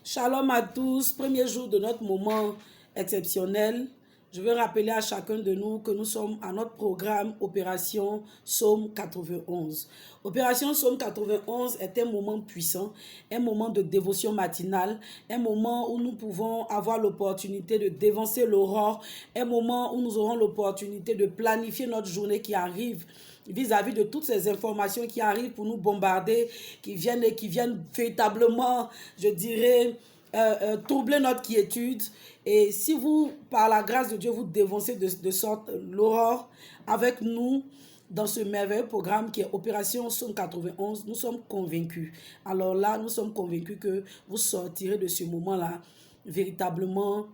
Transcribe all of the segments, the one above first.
Shalom à tous, premier jour de notre moment exceptionnel. Je veux rappeler à chacun de nous que nous sommes à notre programme Opération Psaume 91. Opération Psaume 91 est un moment puissant, un moment de dévotion matinale, un moment où nous pouvons avoir l'opportunité de dévancer l'aurore, un moment où nous aurons l'opportunité de planifier notre journée qui arrive vis-à-vis de toutes ces informations qui arrivent pour nous bombarder, qui viennent véritablement, je dirais, troubler notre quiétude. Et si vous, par la grâce de Dieu, vous dévancez de sorte l'aurore avec nous dans ce merveilleux programme qui est Opération Psaume 91, nous sommes convaincus. Alors là, nous sommes convaincus que vous sortirez de ce moment-là véritablement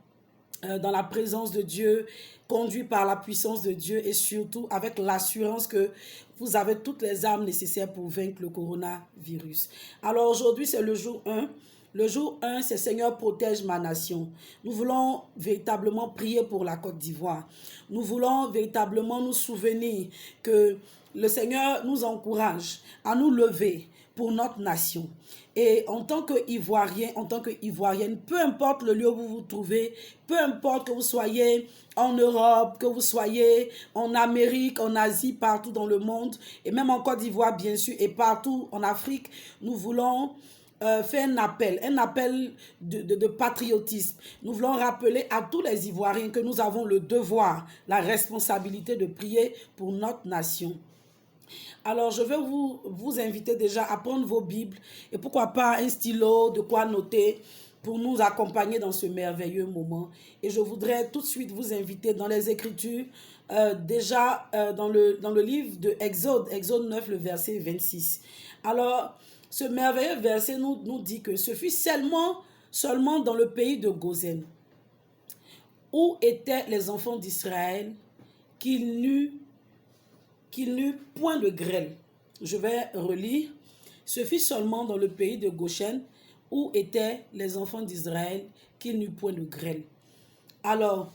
dans la présence de Dieu, conduit par la puissance de Dieu et surtout avec l'assurance que vous avez toutes les armes nécessaires pour vaincre le coronavirus. Alors aujourd'hui, c'est le jour 1. Le jour 1, c'est Seigneur, protège ma nation. Nous voulons véritablement prier pour la Côte d'Ivoire. Nous voulons véritablement nous souvenir que le Seigneur nous encourage à nous lever pour notre nation. Et en tant qu'Ivoirien, en tant qu'Ivoirienne, peu importe le lieu où vous vous trouvez, peu importe que vous soyez en Europe, que vous soyez en Amérique, en Asie, partout dans le monde, et même en Côte d'Ivoire, bien sûr, et partout en Afrique, nous voulons faire un appel de patriotisme. Nous voulons rappeler à tous les Ivoiriens que nous avons le devoir, la responsabilité de prier pour notre nation. Alors, je vais vous inviter déjà à prendre vos Bibles et pourquoi pas un stylo, de quoi noter pour nous accompagner dans ce merveilleux moment. Et je voudrais tout de suite vous inviter dans les Écritures, dans le livre de Exode 9, le verset 26. Alors, ce merveilleux verset nous dit que ce fut seulement dans le pays de Gozen, où étaient les enfants d'Israël, qu'il n'eut point de grêle. Je vais relire. Ce fut seulement dans le pays de Goshen, où étaient les enfants d'Israël, qu'il n'eut point de grêle. Alors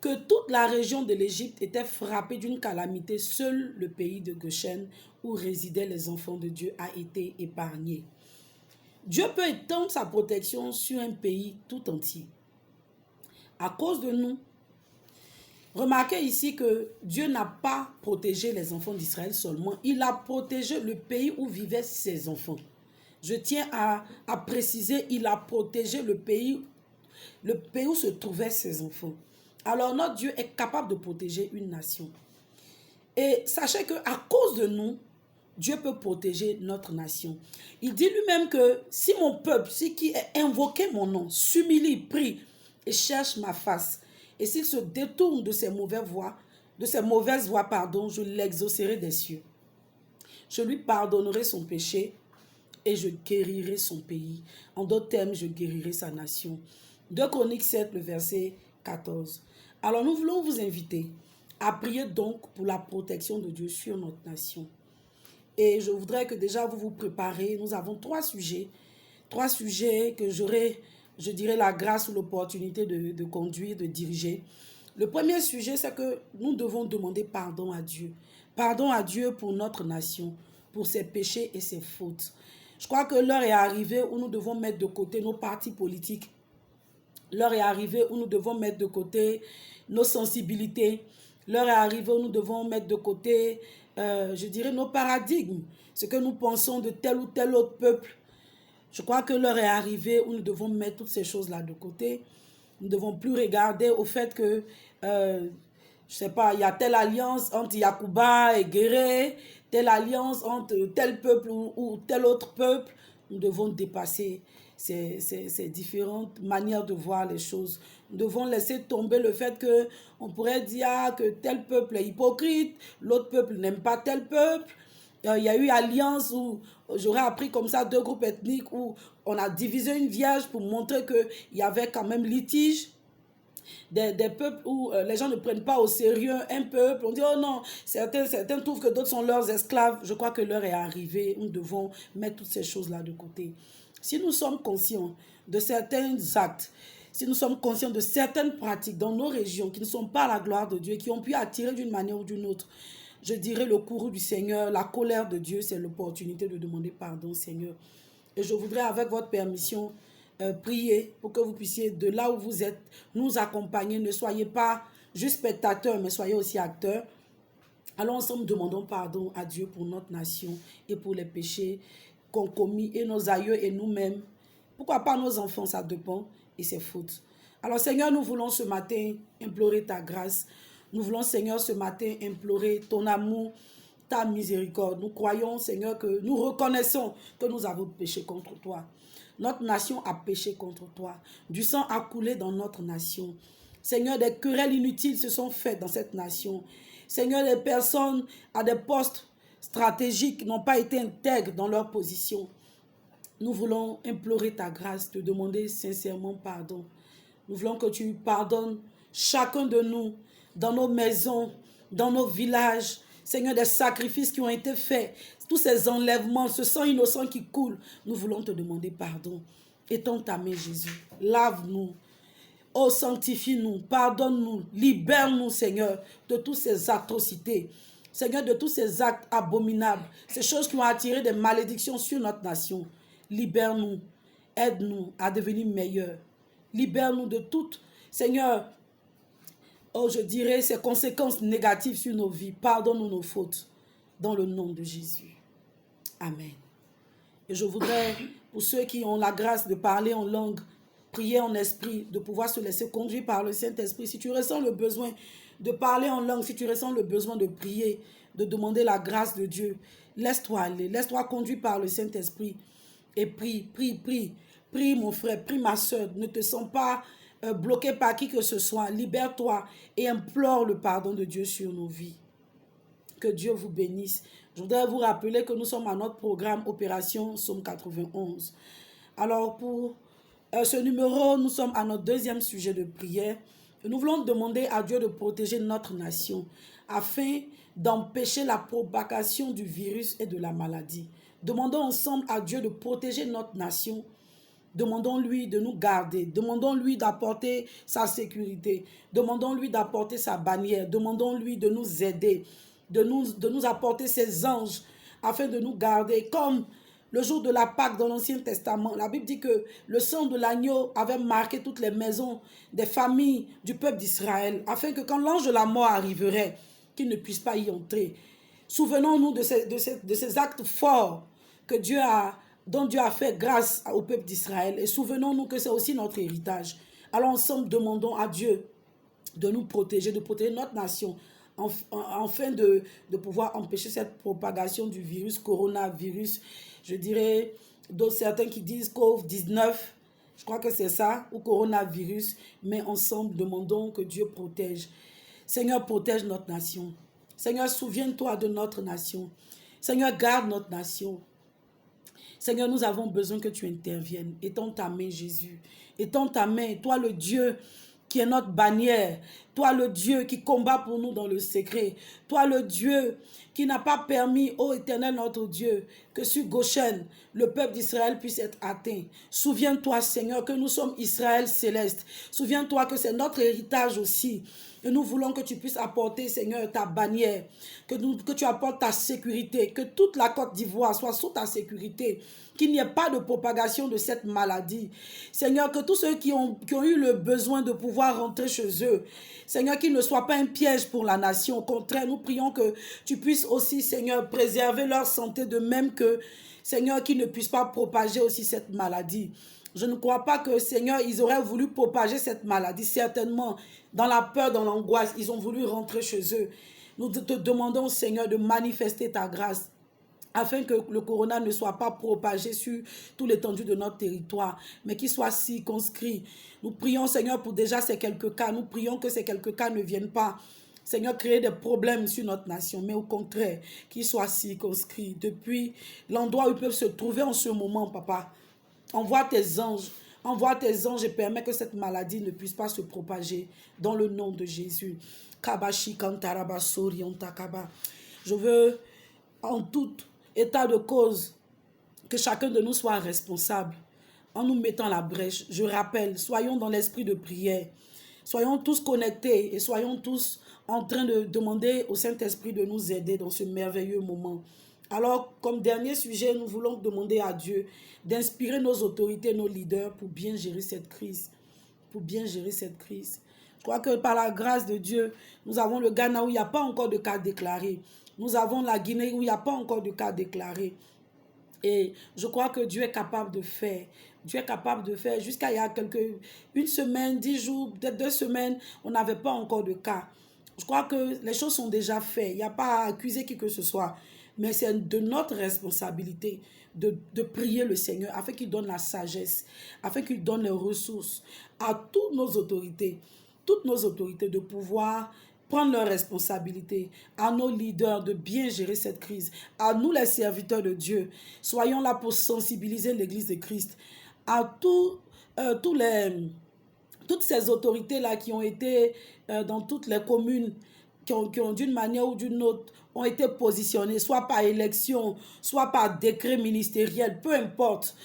que toute la région de l'Égypte était frappée d'une calamité, seul le pays de Goshen, où résidaient les enfants de Dieu, a été épargné. Dieu peut étendre sa protection sur un pays tout entier. À cause de nous, remarquez ici que Dieu n'a pas protégé les enfants d'Israël seulement, il a protégé le pays où vivaient ses enfants. Je tiens à préciser, il a protégé le pays où se trouvaient ses enfants. Alors notre Dieu est capable de protéger une nation. Et sachez qu'à cause de nous, Dieu peut protéger notre nation. Il dit lui-même que si mon peuple, si qui est invoqué mon nom, s'humilie, prie et cherche ma face, et s'il se détourne de ses mauvaises voies, je l'exaucerai des cieux. Je lui pardonnerai son péché et je guérirai son pays. En d'autres termes, je guérirai sa nation. 2 Chroniques 7, le verset 14. Alors nous voulons vous inviter à prier donc pour la protection de Dieu sur notre nation. Et je voudrais que déjà vous vous préparez. Nous avons trois sujets que j'aurai, je dirais, la grâce ou l'opportunité de conduire, de diriger. Le premier sujet, c'est que nous devons demander pardon à Dieu. Pardon à Dieu pour notre nation, pour ses péchés et ses fautes. Je crois que l'heure est arrivée où nous devons mettre de côté nos partis politiques. L'heure est arrivée où nous devons mettre de côté nos sensibilités. L'heure est arrivée où nous devons mettre de côté, je dirais, nos paradigmes. Ce que nous pensons de tel ou tel autre peuple. Je crois que l'heure est arrivée où nous devons mettre toutes ces choses-là de côté. Nous ne devons plus regarder au fait que, je ne sais pas, il y a telle alliance entre Yacouba et Guéré, telle alliance entre tel peuple ou tel autre peuple. Nous devons dépasser ces différentes manières de voir les choses. Nous devons laisser tomber le fait qu'on pourrait dire que tel peuple est hypocrite, l'autre peuple n'aime pas tel peuple. Il y a eu alliance où j'aurais appris comme ça 2 groupes ethniques où on a divisé une vierge pour montrer qu'il y avait quand même litige. Des peuples où les gens ne prennent pas au sérieux un peuple. On dit, oh non, certains trouvent que d'autres sont leurs esclaves. Je crois que l'heure est arrivée. Nous devons mettre toutes ces choses-là de côté. Si nous sommes conscients de certains actes, si nous sommes conscients de certaines pratiques dans nos régions qui ne sont pas à la gloire de Dieu, qui ont pu attirer d'une manière ou d'une autre, je dirais le courroux du Seigneur, la colère de Dieu, c'est l'opportunité de demander pardon, Seigneur. Et je voudrais, avec votre permission, prier pour que vous puissiez, de là où vous êtes, nous accompagner. Ne soyez pas juste spectateurs, mais soyez aussi acteurs. Alors ensemble, demandons pardon à Dieu pour notre nation et pour les péchés qu'ont commis et nos aïeux et nous-mêmes. Pourquoi pas nos enfants, ça dépend, et ses fautes. Alors Seigneur, nous voulons ce matin implorer ta grâce. Nous voulons Seigneur ce matin implorer ton amour, ta miséricorde. Nous croyons Seigneur que nous reconnaissons que nous avons péché contre toi. Notre nation a péché contre toi. Du sang a coulé dans notre nation. Seigneur, des querelles inutiles se sont faites dans cette nation. Seigneur, les personnes à des postes stratégiques n'ont pas été intègres dans leur position. Nous voulons implorer ta grâce, te demander sincèrement pardon. Nous voulons que tu pardonnes chacun de nous, dans nos maisons, dans nos villages. Seigneur, des sacrifices qui ont été faits, tous ces enlèvements, ce sang innocent qui coule, nous voulons te demander pardon. Étends ta main, Jésus. Lave-nous. Oh, sanctifie-nous, pardonne-nous, libère-nous, Seigneur, de toutes ces atrocités. Seigneur, de tous ces actes abominables, ces choses qui ont attiré des malédictions sur notre nation. Libère-nous, aide-nous à devenir meilleurs. Libère-nous de toutes, Seigneur, oh, je dirais, ces conséquences négatives sur nos vies. Pardonne-nous nos fautes, dans le nom de Jésus. Amen. Et je voudrais, pour ceux qui ont la grâce de parler en langue, prier en esprit, de pouvoir se laisser conduire par le Saint-Esprit. Si tu ressens le besoin de parler en langue, si tu ressens le besoin de prier, de demander la grâce de Dieu, laisse-toi aller, laisse-toi conduire par le Saint-Esprit et prie, prie, prie. Prie mon frère, prie ma soeur, ne te sens pas bloqué par qui que ce soit. Libère-toi et implore le pardon de Dieu sur nos vies. Que Dieu vous bénisse. Je voudrais vous rappeler que nous sommes à notre programme Opération Somme 91. Alors pour ce numéro, nous sommes à notre deuxième sujet de prière. Nous voulons demander à Dieu de protéger notre nation afin d'empêcher la propagation du virus et de la maladie. Demandons ensemble à Dieu de protéger notre nation. Demandons-lui de nous garder. Demandons-lui d'apporter sa sécurité. Demandons-lui d'apporter sa bannière. Demandons-lui de nous aider, de nous apporter ses anges afin de nous garder. Comme le jour de la Pâque dans l'Ancien Testament, la Bible dit que le sang de l'agneau avait marqué toutes les maisons des familles du peuple d'Israël, afin que quand l'ange de la mort arriverait, qu'il ne puisse pas y entrer. Souvenons-nous de ces actes forts que dont Dieu a fait grâce au peuple d'Israël. Et souvenons-nous que c'est aussi notre héritage. Alors ensemble, demandons à Dieu de nous protéger, de protéger notre nation, afin de pouvoir empêcher cette propagation du virus, coronavirus, je dirais, d'autres certains qui disent COVID-19, je crois que c'est ça, ou coronavirus, mais ensemble, demandons que Dieu protège. Seigneur, protège notre nation. Seigneur, souviens-toi de notre nation. Seigneur, garde notre nation. Seigneur, nous avons besoin que tu interviennes. Étends ta main, Jésus. Étends ta main, toi le Dieu qui est notre bannière. Toi le Dieu qui combat pour nous dans le secret. Toi le Dieu qui n'a pas permis, ô Éternel notre Dieu, que sur Goshen, le peuple d'Israël puisse être atteint. Souviens-toi, Seigneur, que nous sommes Israël céleste. Souviens-toi que c'est notre héritage aussi. Et nous voulons que tu puisses apporter, Seigneur, ta bannière, que tu apportes ta sécurité, que toute la Côte d'Ivoire soit sous ta sécurité, qu'il n'y ait pas de propagation de cette maladie. Seigneur, que tous ceux qui ont eu le besoin de pouvoir rentrer chez eux, Seigneur, qu'il ne soit pas un piège pour la nation. Au contraire, nous prions que tu puisses aussi, Seigneur, préserver leur santé, de même que, Seigneur, qu'ils ne puissent pas propager aussi cette maladie. Je ne crois pas que, Seigneur, ils auraient voulu propager cette maladie. Certainement, dans la peur, dans l'angoisse, ils ont voulu rentrer chez eux. Nous te demandons, Seigneur, de manifester ta grâce afin que le corona ne soit pas propagé sur tout l'étendue de notre territoire, mais qu'il soit circonscrit. Nous prions, Seigneur, pour déjà ces quelques cas. Nous prions que ces quelques cas ne viennent pas, Seigneur, créer des problèmes sur notre nation, mais au contraire, qu'ils soient circonscrits depuis l'endroit où ils peuvent se trouver en ce moment, Papa. Envoie tes anges et permets que cette maladie ne puisse pas se propager dans le nom de Jésus. Kabashi kantaraba sori ontakaba. Je veux, en tout état de cause, que chacun de nous soit responsable. en nous mettant à la brèche. Je rappelle, soyons dans l'esprit de prière. Soyons tous connectés et soyons tous en train de demander au Saint-Esprit de nous aider dans ce merveilleux moment. Alors, comme dernier sujet, nous voulons demander à Dieu d'inspirer nos autorités, nos leaders pour bien gérer cette crise. Pour bien gérer cette crise. Je crois que par la grâce de Dieu, nous avons le Ghana où il n'y a pas encore de cas déclarés. Nous avons la Guinée où il n'y a pas encore de cas déclarés. Et je crois que Dieu est capable de faire. Dieu est capable de faire. Jusqu'à il y a une semaine, 10 jours, peut-être 2 semaines, on n'avait pas encore de cas. Je crois que les choses sont déjà faites. Il n'y a pas à accuser qui que ce soit. Mais c'est de notre responsabilité de prier le Seigneur afin qu'il donne la sagesse, afin qu'il donne les ressources à toutes nos autorités de pouvoir prendre leurs responsabilités, à nos leaders de bien gérer cette crise, à nous les serviteurs de Dieu. Soyons là pour sensibiliser l'Église de Christ, à toutes ces autorités-là qui ont été dans toutes les communes, qui ont d'une manière ou d'une autre, ont été positionnées, soit par élection, soit par décret ministériel, peu importe.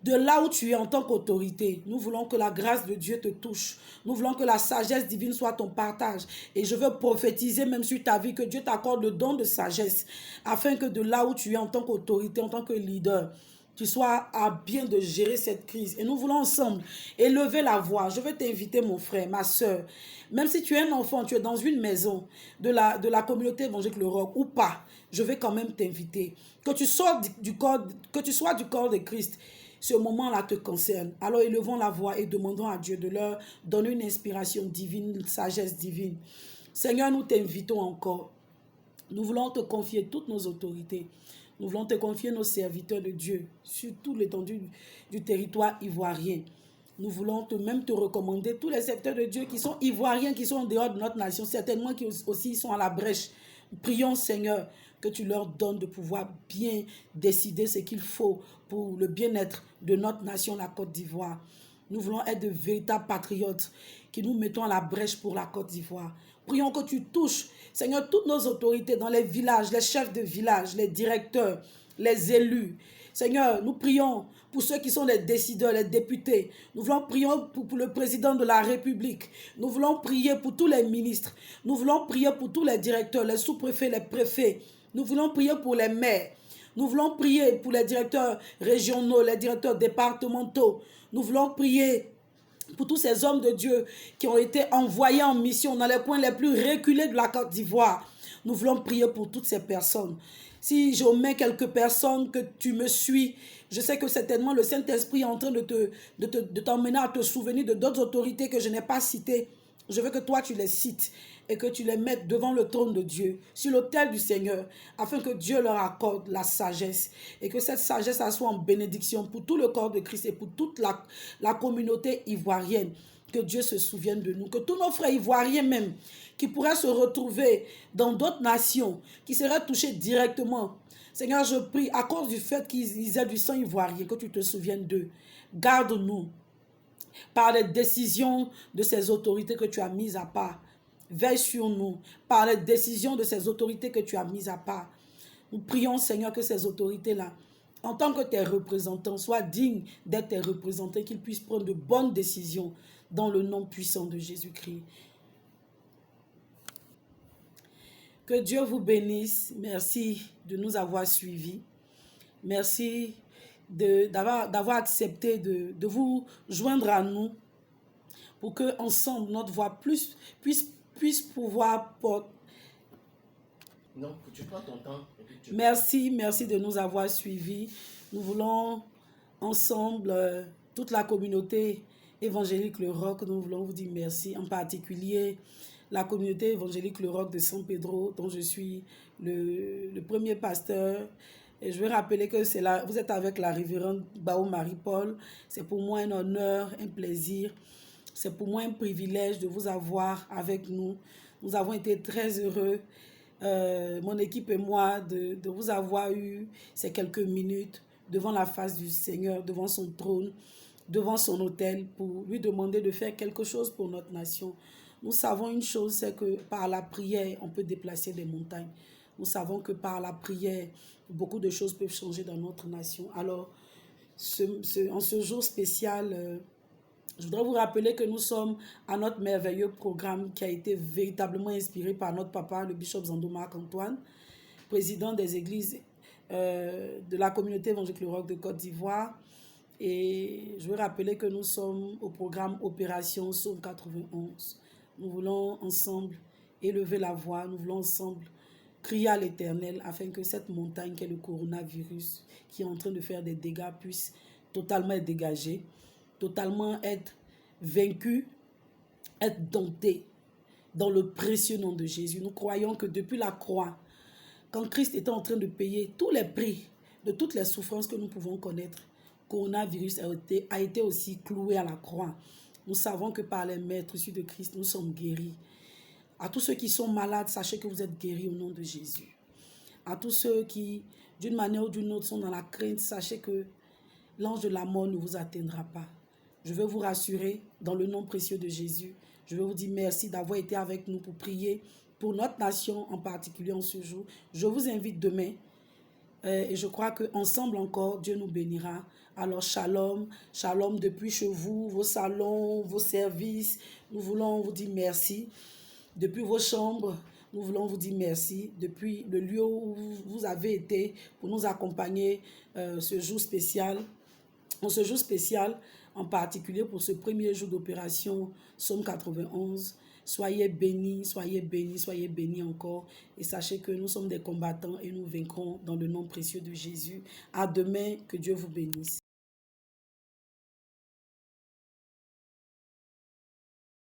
De là où tu es en tant qu'autorité, nous voulons que la grâce de Dieu te touche. Nous voulons que la sagesse divine soit ton partage. Et je veux prophétiser même sur ta vie que Dieu t'accorde le don de sagesse afin que de là où tu es en tant qu'autorité, en tant que leader, tu sois à bien de gérer cette crise. Et nous voulons ensemble élever la voix. Je veux t'inviter, mon frère, ma soeur. Même si tu es un enfant, tu es dans une maison de la communauté évangélique Le Roc ou pas, je vais quand même t'inviter. Que tu sois du corps de Christ. Ce moment-là te concerne. Alors élevons la voix et demandons à Dieu de leur donner une inspiration divine, une sagesse divine. Seigneur, nous t'invitons encore. Nous voulons te confier toutes nos autorités. Nous voulons te confier nos serviteurs de Dieu sur toute l'étendue du territoire ivoirien. Nous voulons même te recommander tous les serviteurs de Dieu qui sont ivoiriens, qui sont en dehors de notre nation, certainement qui aussi sont à la brèche. Prions, Seigneur, que tu leur donnes de pouvoir bien décider ce qu'il faut pour le bien-être de notre nation, la Côte d'Ivoire. Nous voulons être de véritables patriotes qui nous mettons à la brèche pour la Côte d'Ivoire. Prions que tu touches, Seigneur, toutes nos autorités dans les villages, les chefs de village, les directeurs, les élus. Seigneur, nous prions pour ceux qui sont les décideurs, les députés. Nous voulons prier pour le président de la République. Nous voulons prier pour tous les ministres. Nous voulons prier pour tous les directeurs, les sous-préfets, les préfets. Nous voulons prier pour les maires. Nous voulons prier pour les directeurs régionaux, les directeurs départementaux. Nous voulons prier pour tous ces hommes de Dieu qui ont été envoyés en mission dans les coins les plus reculés de la Côte d'Ivoire. Nous voulons prier pour toutes ces personnes. Si je mets quelques personnes que tu me suis, je sais que certainement le Saint-Esprit est en train de t'emmener à te souvenir de d'autres autorités que je n'ai pas citées. Je veux que toi tu les cites et que tu les mettes devant le trône de Dieu, sur l'autel du Seigneur, afin que Dieu leur accorde la sagesse et que cette sagesse soit en bénédiction pour tout le corps de Christ et pour toute la communauté ivoirienne. Que Dieu se souvienne de nous, que tous nos frères ivoiriens même, qui pourraient se retrouver dans d'autres nations, qui seraient touchés directement. Seigneur, je prie, à cause du fait qu'ils aient du sang ivoirien, que tu te souviennes d'eux. Garde-nous par les décisions de ces autorités que tu as mises à part. Veille sur nous par les décisions de ces autorités que tu as mises à part. Nous prions, Seigneur, que ces autorités-là, en tant que tes représentants, soient dignes d'être tes représentants, qu'ils puissent prendre de bonnes décisions dans le nom puissant de Jésus-Christ. Que Dieu vous bénisse. Merci de nous avoir suivis. Merci d'avoir accepté de vous joindre à nous pour que ensemble notre voix puisse pouvoir porter. Non, tu prends ton temps. Merci de nous avoir suivis. Nous voulons ensemble, toute la communauté évangélique Le Roc, nous voulons vous dire merci, en particulier la communauté évangélique Le Roc de San Pedro, dont je suis le premier pasteur. Et je veux rappeler que vous êtes avec la révérende Bao Marie-Paul. C'est pour moi un honneur, un plaisir. C'est pour moi un privilège de vous avoir avec nous. Nous avons été très heureux, mon équipe et moi, de vous avoir eu ces quelques minutes devant la face du Seigneur, devant son trône, devant son autel, pour lui demander de faire quelque chose pour notre nation. Nous savons une chose, c'est que par la prière, on peut déplacer des montagnes. Nous savons que par la prière, beaucoup de choses peuvent changer dans notre nation. Alors, en ce jour spécial, je voudrais vous rappeler que nous sommes à notre merveilleux programme qui a été véritablement inspiré par notre papa, le bishop Zando Marc-Antoine, président des églises de la communauté évangélique Le Roc de Côte d'Ivoire. Et je veux rappeler que nous sommes au programme Opération Psaume 91. Nous voulons ensemble élever la voix, nous voulons ensemble crier à l'Éternel afin que cette montagne qui est le coronavirus, qui est en train de faire des dégâts, puisse totalement être dégagée, totalement être vaincue, être domptée dans le précieux nom de Jésus. Nous croyons que depuis la croix, quand Christ était en train de payer tous les prix de toutes les souffrances que nous pouvons connaître, le coronavirus a été aussi cloué à la croix. Nous savons que par les maîtres issus de Christ, nous sommes guéris. À tous ceux qui sont malades, sachez que vous êtes guéris au nom de Jésus. À tous ceux qui, d'une manière ou d'une autre, sont dans la crainte, sachez que l'ange de la mort ne vous atteindra pas. Je veux vous rassurer dans le nom précieux de Jésus. Je veux vous dire merci d'avoir été avec nous pour prier pour notre nation en particulier en ce jour. Je vous invite demain et je crois qu'ensemble encore, Dieu nous bénira. Alors shalom, shalom depuis chez vous, vos salons, vos services. Nous voulons vous dire merci. Depuis vos chambres, nous voulons vous dire merci. Depuis le lieu où vous avez été pour nous accompagner ce jour spécial. En ce jour spécial, en particulier pour ce premier jour d'opération Psaume 91, soyez bénis, soyez bénis, soyez bénis encore. Et sachez que nous sommes des combattants et nous vaincrons dans le nom précieux de Jésus. À demain, que Dieu vous bénisse.